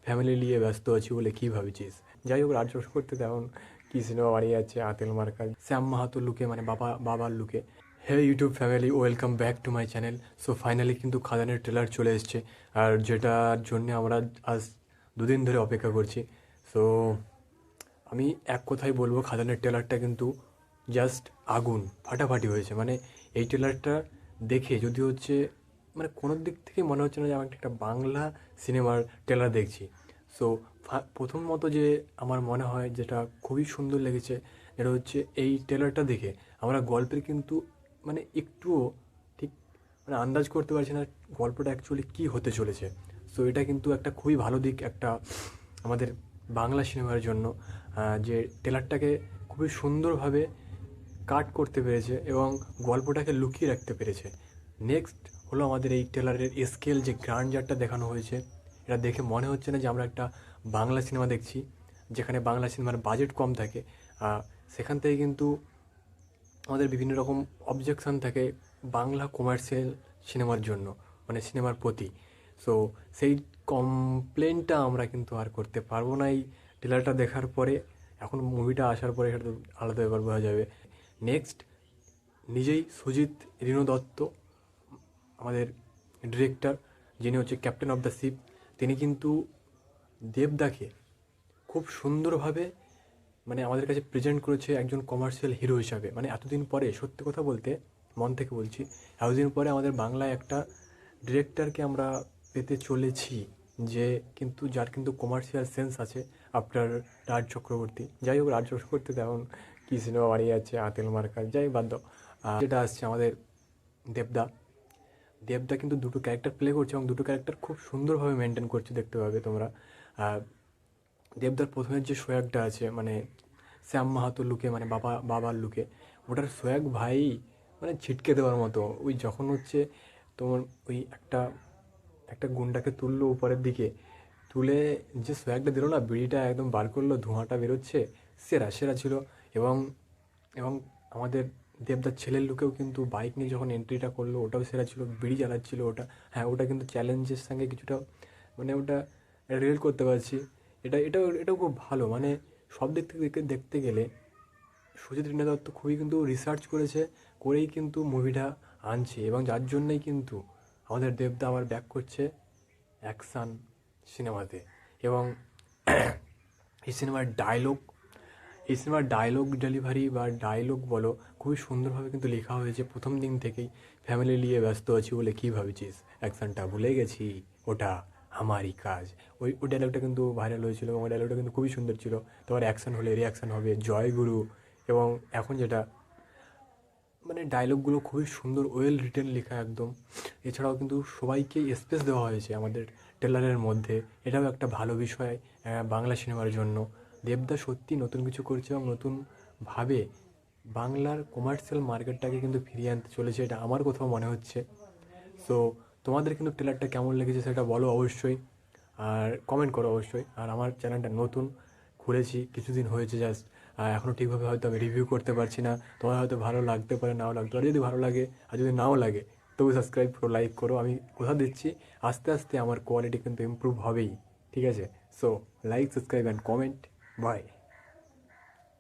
Family নিয়ে ব্যস্ত আছি বলে কী ভাবছিস। যাই হোক, রাজরস করতে তেমন কী সিনেমা বানিয়ে যাচ্ছে আতেল মার্কা শ্যাম মাহাতো লুকে, মানে বাবার লুকে। Hey YouTube family, welcome back to my channel. So finally কিন্তু খাদানের ট্রেলার চলে এসছে, আর যেটার জন্যে আমরা আজ দুদিন ধরে অপেক্ষা করছি। সো আমি এক কথাই বলবো, খাদানের ট্রেলারটা কিন্তু জাস্ট আগুন, ফাটাফাটি হয়েছে। মানে এই ট্রেলারটা দেখে যদি হচ্ছে মানে কোনো দিক থেকে মনে হচ্ছে না যে আমি একটা বাংলা সিনেমার ট্রেলার দেখছি। সো প্রথমত যে আমার মনে হয় যেটা খুবই সুন্দর লেগেছে, এটা হচ্ছে এই ট্রেলারটা দেখে আমরা গল্পের কিন্তু মানে একটুও ঠিক মানে আন্দাজ করতে পারছি না গল্পটা অ্যাকচুয়ালি কী হতে চলেছে। সো এটা কিন্তু একটা খুবই ভালো দিক একটা আমাদের বাংলা সিনেমার জন্য, যে ট্রেলারটাকে খুবই সুন্দরভাবে কাট করতে পেরেছে এবং গল্পটাকে লুকিয়ে রাখতে পেরেছে। নেক্সট হলো আমাদের এই ট্রেলারের স্কেল, যে গ্র্যান্ডারটা দেখানো হয়েছে, এটা দেখে মনে হচ্ছে না যে আমরা একটা বাংলা সিনেমা দেখছি, যেখানে বাংলা সিনেমার বাজেট কম থাকে। সেখান থেকে কিন্তু আমাদের বিভিন্ন রকম অবজেকশান থাকে বাংলা কমার্শিয়াল সিনেমার জন্য, মানে সিনেমার প্রতি। সো সেই কমপ্লেনটা আমরা কিন্তু আর করতে পারবো না এই ট্রেলারটা দেখার পরে। এখন মুভিটা আসার পরে সেটা তো আলাদা ব্যাপার বোঝা যাবে। নেক্সট, নিজেই সুজিত রিনো দত্ত, আমাদের ডিরেক্টর, যিনি হচ্ছে ক্যাপ্টেন অফ দ্য শিপ, তিনি কিন্তু দেবদাকে খুব সুন্দরভাবে মানে আমাদের কাছে প্রেজেন্ট করেছে একজন কমার্শিয়াল হিরো হিসাবে। মানে এতদিন পরে, সত্যি কথা বলতে মন থেকে বলছি, এতদিন পরে আমাদের বাংলায় একটা ডিরেক্টরকে আমরা পেতে চলেছি, যে কিন্তু যার কিন্তু কমার্শিয়াল সেন্স আছে আফটার রাজ চক্রবর্তী। যাই হোক, রাজ চক্রবর্তী তেমন কী সিনেমা বানিয়ে যাচ্ছে আতেল মার্কা, যাই বাদ দাও। যেটা আসছে আমাদের দেবদা, দেবদা কিন্তু দুটো ক্যারেক্টার প্লে করছে এবং দুটো ক্যারেক্টার খুব সুন্দরভাবে মেনটেন করছে, দেখতে পাবে তোমরা। দেবদার প্রথমের যে সোয়াগটা আছে, মানে শ্যাম মাহাতো লুকে, মানে বাবার লুকে, ওটার সোয়াগ ভাই মানে ছিটকে দেওয়ার মতো। ওই যখন হচ্ছে তোমার ওই একটা একটা গুন্ডাকে তুললো উপরের দিকে, তুলে যে সোয়াগটা দিল না, বিড়িটা একদম বার করলো, ধোঁয়াটা বেরোচ্ছে, সেরা সেরা ছিল। এবং এবং আমাদের দেবদার ছেলের লুকেও কিন্তু বাইক নিয়ে যখন এন্ট্রিটা করলো, ওটাও সেরা ছিল, বিড়ি জ্বালাচ্ছিল ওটা। হ্যাঁ, ওটা কিন্তু চ্যালেঞ্জের সঙ্গে কিছুটা মানে ওটা রিলেট করতে পারছি। এটাও খুব ভালো। মানে সব দিক থেকে দেখতে গেলে সুজিত রিনা দত্ত খুবই কিন্তু রিসার্চ করেই কিন্তু মুভিটা আনছে, এবং যার জন্যই কিন্তু আমাদের দেবদা আবার ব্যাক করছে অ্যাকশান সিনেমাতে। এবং এই সিনেমার ডায়লগ এই সিনেমার ডায়লগ ডেলিভারি বা ডায়লগ বলো, খুবই সুন্দরভাবে কিন্তু লেখা হয়েছে প্রথম দিন থেকেই। ফ্যামিলি নিয়ে ব্যস্ত আছি বলে কী ভাবছিস, অ্যাকশানটা ভুলে গেছি, ওটা আমারই কাজ। ওই ডায়লগটা কিন্তু ভাইরাল হয়েছিল এবং ওই ডায়লগটা কিন্তু খুবই সুন্দর ছিল। তোমার অ্যাকশান হলে রিয়াকশান হবে, জয়গুরু। এবং এখন যেটা মানে ডায়লগগুলো খুবই সুন্দর, ওয়েল রিটেন লেখা একদম। এছাড়াও কিন্তু সবাইকে স্পেস দেওয়া হয়েছে আমাদের ট্রেলারের মধ্যে, এটাও একটা ভালো বিষয় বাংলা সিনেমার জন্য। দেবদা সত্যি নতুন কিছু করছে এবং নতুনভাবে বাংলার কমার্শিয়াল মার্কেটটাকে কিন্তু ফিরিয়ে আনতে চলেছে, এটা আমার কোথাও মনে হচ্ছে। সো তোমাদের কিন্তু ট্রেলারটা কেমন লেগেছে সেটা বলো অবশ্যই, আর কমেন্ট করো অবশ্যই। আর আমার চ্যানেলটা নতুন খুলেছি, কিছুদিন হয়েছে জাস্ট, এখনও ঠিকভাবে হয়তো আমি রিভিউ করতে পারছি না। তোমার হয়তো ভালো লাগতে পারে, নাও লাগতে পারে। যদি ভালো লাগে আর যদি নাও লাগে, তবু সাবস্ক্রাইব করো, লাইক করো। আমি কথা দিচ্ছি, আস্তে আস্তে আমার কোয়ালিটি কিন্তু ইমপ্রুভ হবেই, ঠিক আছে? So like, subscribe and comment. By.